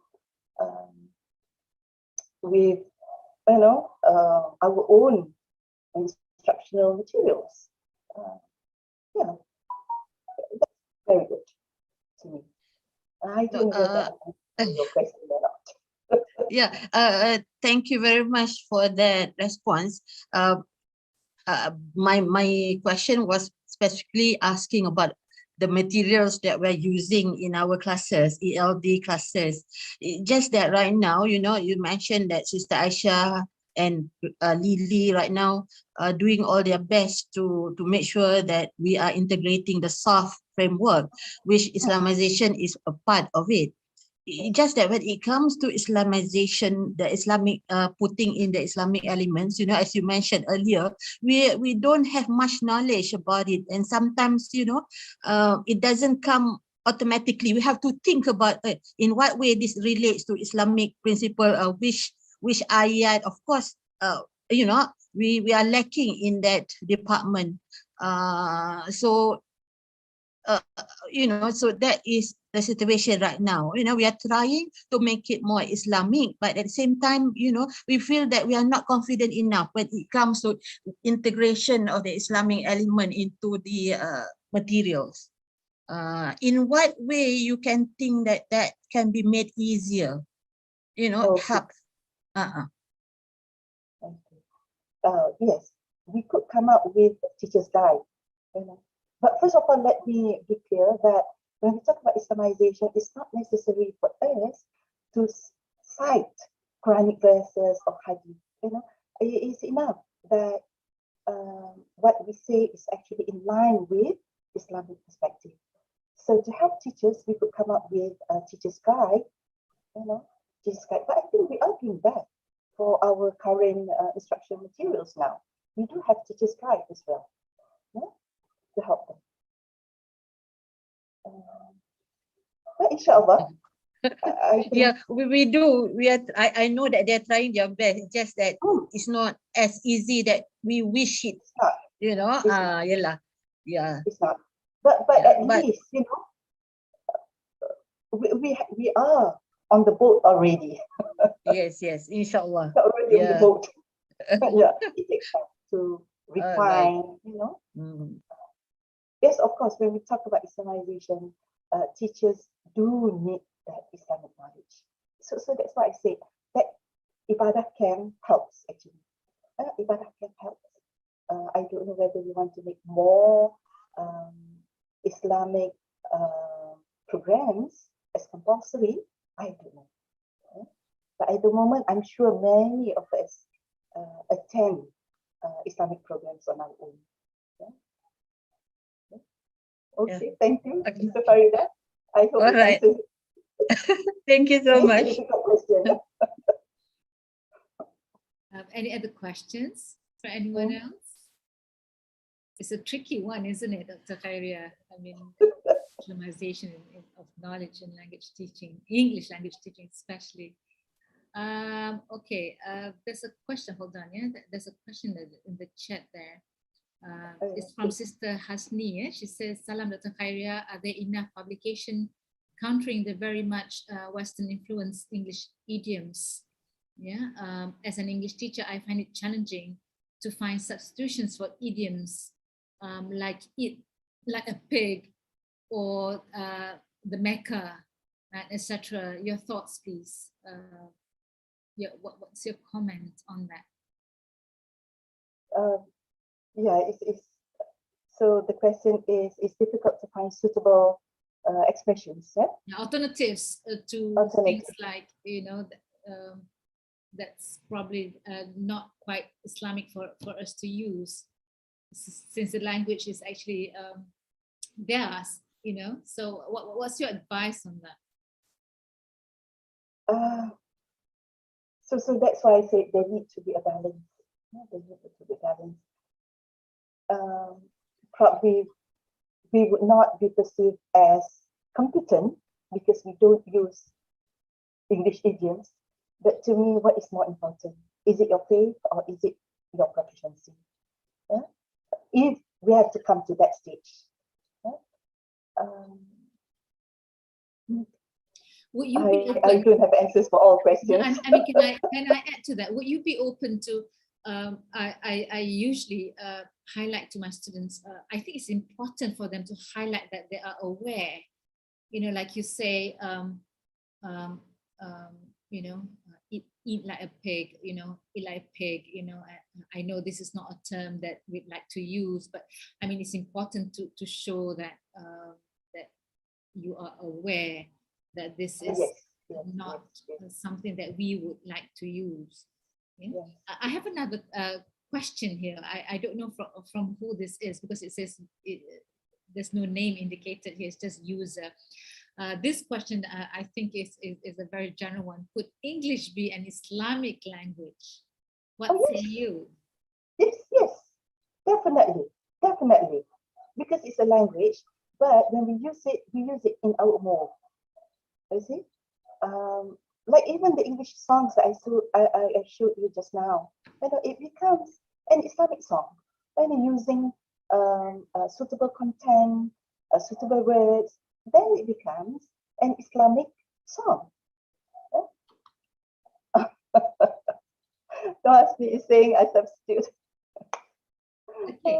our own instructional materials. Yeah, that's very good to me. I don't know whether I answered your question or not. Yeah, thank you very much for that response. My question was specifically asking about the materials that we're using in our classes, ELD classes. Just that right now, you mentioned that Sister Aisha and Lily right now are doing all their best to make sure that we are integrating the soft framework, which Islamization is a part of it. Just that when it comes to Islamization, the Islamic putting in the Islamic elements, as you mentioned earlier, we don't have much knowledge about it, and sometimes it doesn't come automatically. We have to think about it, in what way this relates to Islamic principle, which ayat. Of course, we are lacking in that department. So that is the situation right now. We are trying to make it more Islamic, but at the same time, we feel that we are not confident enough when it comes to integration of the Islamic element into the materials. In what way you can think that can be made easier? Help. Yes, we could come up with a teacher's guide. But first of all, let me be clear that when we talk about Islamization, it's not necessary for us to cite Quranic verses or hadith. It is enough that what we say is actually in line with Islamic perspective. So to help teachers, we could come up with a teacher's guide, teacher's guide. But I think we are doing that for our current instruction materials now. We do have teacher's guide as well, to help them. But inshallah, yeah, we do. I know that they're trying their best. It's just that it's not as easy that we wish it. It's not. Yeah. It's not. But at least we are on the boat already. Yes, inshallah. Already on the boat. Yeah, it takes time to refine. Yes, of course, when we talk about Islamization, teachers do need that Islamic knowledge. So that's why I say that Ibadah camp helps actually. Ibadah camp helps. I don't know whether we want to make more Islamic programs as compulsory. I don't know. But at the moment, I'm sure many of us attend Islamic programs on our own. Okay, thank you, Mr. Farida. I hope it answers. Thank you so much. Any other questions for anyone else? It's a tricky one, isn't it, Dr. Khairia? I mean, Systemization of knowledge and language teaching, English language teaching especially. Okay, there's a question, hold on, there's a question in the chat there. It's from Sister Hasni. She says, Salam Dr. Khairia, are there enough publication countering the very much Western influenced English idioms? As an English teacher, I find it challenging to find substitutions for idioms like a pig or the Mecca, etc. Your thoughts, please. What's your comment on that? So the question is, it's difficult to find suitable expressions, alternatives to things like, that's probably not quite Islamic for us to use, since the language is actually theirs, so what's your advice on that? So that's why I say there needs to be a balance. There needs to be a balance. Probably we would not be perceived as competent because we don't use English idioms. But to me, what is more important? Is it your faith or is it your proficiency? if we have to come to that stage. Would you be I open? don't have answers for all No, questions. I mean, can I add to that? Would you be open to? I usually highlight to my students. I think it's important for them to highlight that they are aware. You know, like you say, you know, eat like a pig. You know, eat like a pig. You know, I know this is not a term that we'd like to use, but I mean, it's important to show that that you are aware that this is not something that we would like to use. Yeah? Yes. I have another question here. I don't know from who this is, because it says there's no name indicated here. It's just user. This question I think is a very general one. Could English be an Islamic language? What say you? Yes, definitely, because it's a language. But when we use it in our mode. You see, like even the English songs that I showed you just now, you know, it becomes an Islamic song when you're using suitable content, suitable words, then it becomes an Islamic song. Don't ask me, it's saying I substitute. Okay.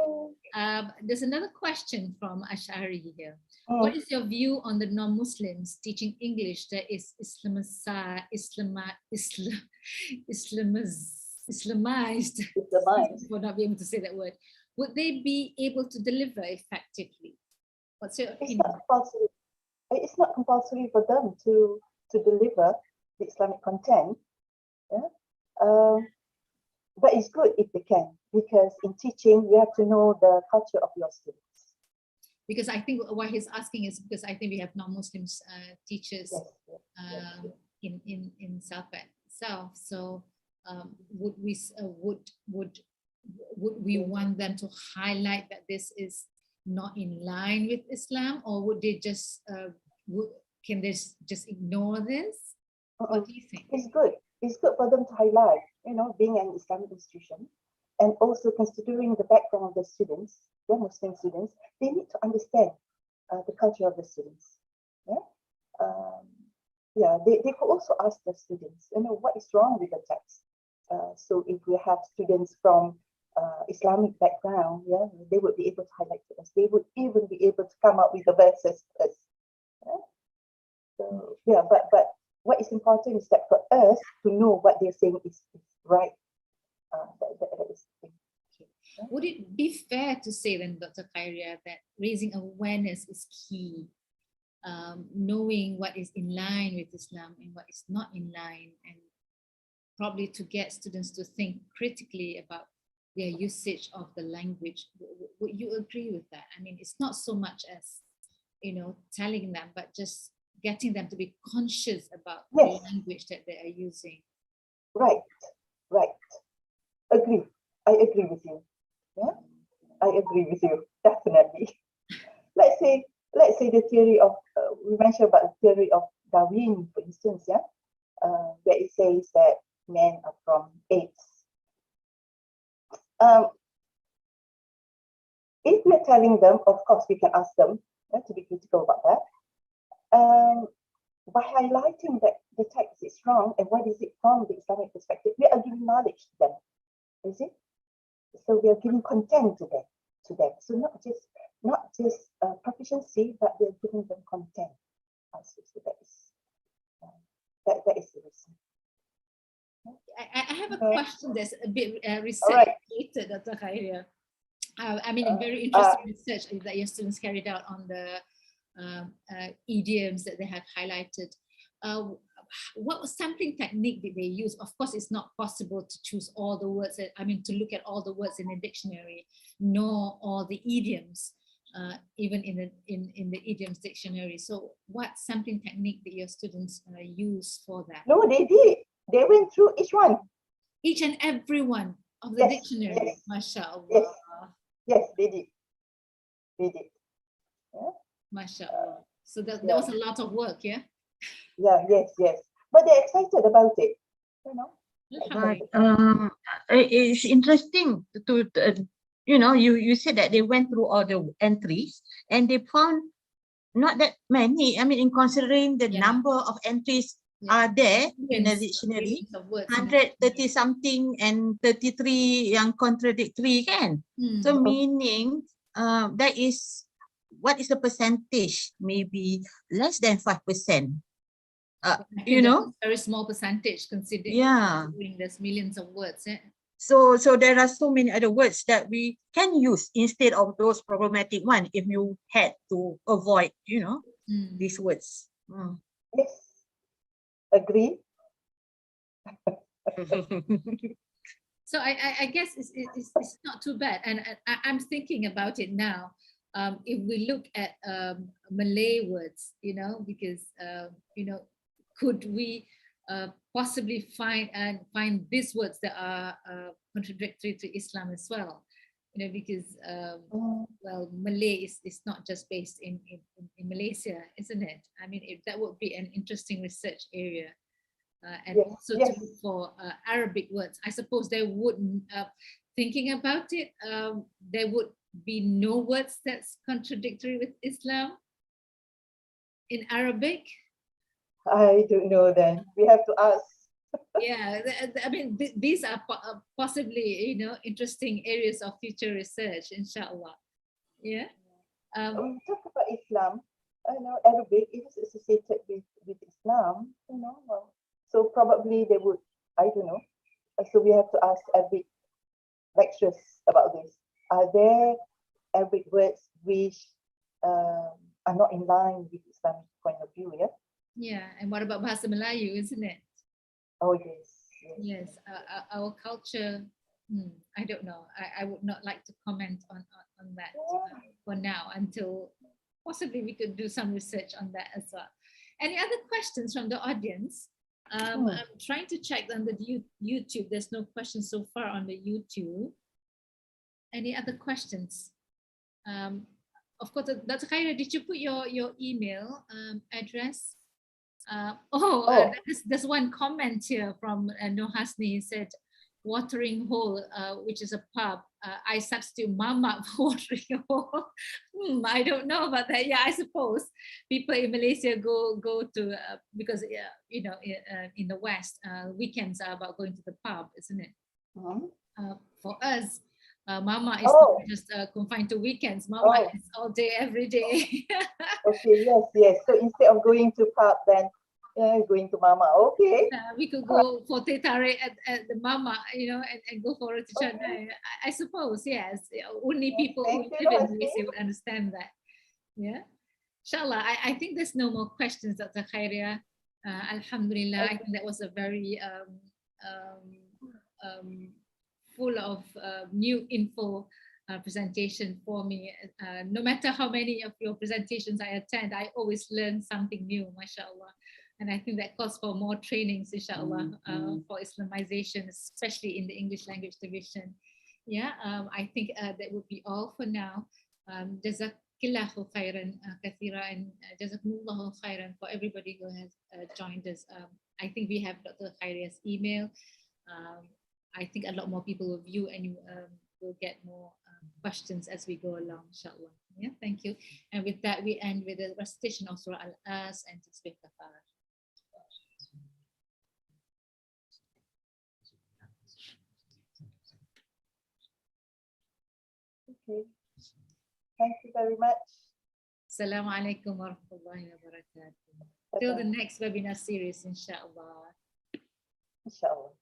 There's another question from Ashari here. What is your view on the non-Muslims teaching English that is Islamized, for not being able to say that word? Would they be able to deliver effectively? What's your opinion? It's not compulsory for them to deliver the Islamic content. Yeah? But it's good if they can, because in teaching, you have to know the culture of your students. Because I think what he's asking is because I think we have non-Muslims teachers in South itself. So would we want them to highlight that this is not in line with Islam, or would they just can they just ignore this? What do you think? It's good. It's good for them to highlight, you know, being an Islamic institution, and also considering the background of the students, the Muslim students, they need to understand the culture of the students. They could also ask the students, you know, what is wrong with the text. So if we have students from Islamic background, they would be able to highlight to us. They would even be able to come up with the verses first. So but what is important is that for us to know what they're saying is right. That is the thing. Would it be fair to say then, Dr. Khairia, that raising awareness is key, knowing what is in line with Islam and what is not in line, and probably to get students to think critically about their usage of the language? Would you agree with that? I mean, it's not so much as, you know, telling them, but just getting them to be conscious about the language that they are using. Right. Agree. I agree with you. Yeah, I agree with you, definitely. Let's say the theory of we mentioned about the theory of Darwin, for instance, where it says that men are from apes. If we're telling them, of course, we can ask them to be critical about that. By highlighting that the text is wrong and what is it from the Islamic perspective, we are giving knowledge to them. Is it? So we are giving content to them. So not just proficiency, but we are giving them content. Also. So that is the reason. I have a question that's a bit research related, Dr. Khairia. I mean, a very interesting research that your students carried out on the idioms that they have highlighted. What sampling technique did they use? Of course, it's not possible to choose all the words, to look at all the words in a dictionary, nor all the idioms, even in the idioms dictionary. So what sampling technique did your students use for that? No, they did. They went through each one. Each and every one of the dictionary. Yes. MashaAllah. Yes, they did. Yeah. MashaAllah. So that was a lot of work, yeah? Yes. But they're excited about it, you know. Right. It's interesting to you know, you said that they went through all the entries and they found not that many. I mean, in considering the Yeah. number of entries Yeah. are there in the Millions, dictionary, millions of words in the 130 something and 33 yang contradictory kan. So meaning that is, what is the percentage? Maybe less than 5%. I You think know, that's a very small percentage considering yeah. there's millions of words. So there are so many other words that we can use instead of those problematic one if you had to avoid, you know, these words. Yes, agree. So I guess it's not too bad, and I'm thinking about it now. If we look at Malay words, you know, because you know, could we possibly find these words that are contradictory to Islam as well? You know, because well, Malay is not just based in Malaysia, isn't it? I mean, that would be an interesting research area. And Yes, also yes. to look for Arabic words. I suppose they wouldn't, thinking about it, there would be no words that's contradictory with Islam in Arabic. I don't know then. We have to ask. Yeah, I mean, these are possibly, you know, interesting areas of future research, inshallah. Yeah. When we talk about Islam, I know Arabic is associated with Islam, you know. So probably they would, I don't know. So we have to ask Arabic lecturers about this. Are there Arabic words which are not in line with Islamic point of view? Yeah. Yeah, and what about Bahasa Melayu, isn't it? Oh yes. Yes, our culture. I don't know. I would not like to comment on that for now until possibly we could do some research on that as well. Any other questions from the audience? I'm trying to check on the YouTube. There's no questions so far on the YouTube. Any other questions? Of course, Dr. Khaira, did you put your email address? There's one comment here from Noh Hasni. He said, watering hole, which is a pub. I substitute mama for watering hole. I don't know about that. Yeah, I suppose people in Malaysia go to because you know, in the West, weekends are about going to the pub, isn't it? For us, mama is not just confined to weekends. Mama is all day, every day. Okay, yes. So instead of going to pub, then going to mama. Okay. We could go for teh tarik at the mama, you know, and go for it to Chennai. I suppose, yes. Only people who live in Malaysia would understand that. Yeah. Inshallah, I think there's no more questions, Dr. Khairia. Alhamdulillah, I think that was a very full of new info presentation for me. No matter how many of your presentations I attend, I always learn something new, mashallah. And I think that calls for more trainings, inshallah, for Islamization, especially in the English language division. Yeah, I think that would be all for now. Jazakillahu khairan kathira, and jazakumullahu khairan for everybody who has joined us. I think we have Dr. Khairia's email. I think a lot more people will view and you will get more questions as we go along, inshallah. Yeah, thank you. And with that, we end with the recitation of Surah Al-As and Tasbih Kafar. Okay. Thank you very much. Assalamualaikum warahmatullahi wabarakatuh. Till the next webinar series, inshallah. Inshallah.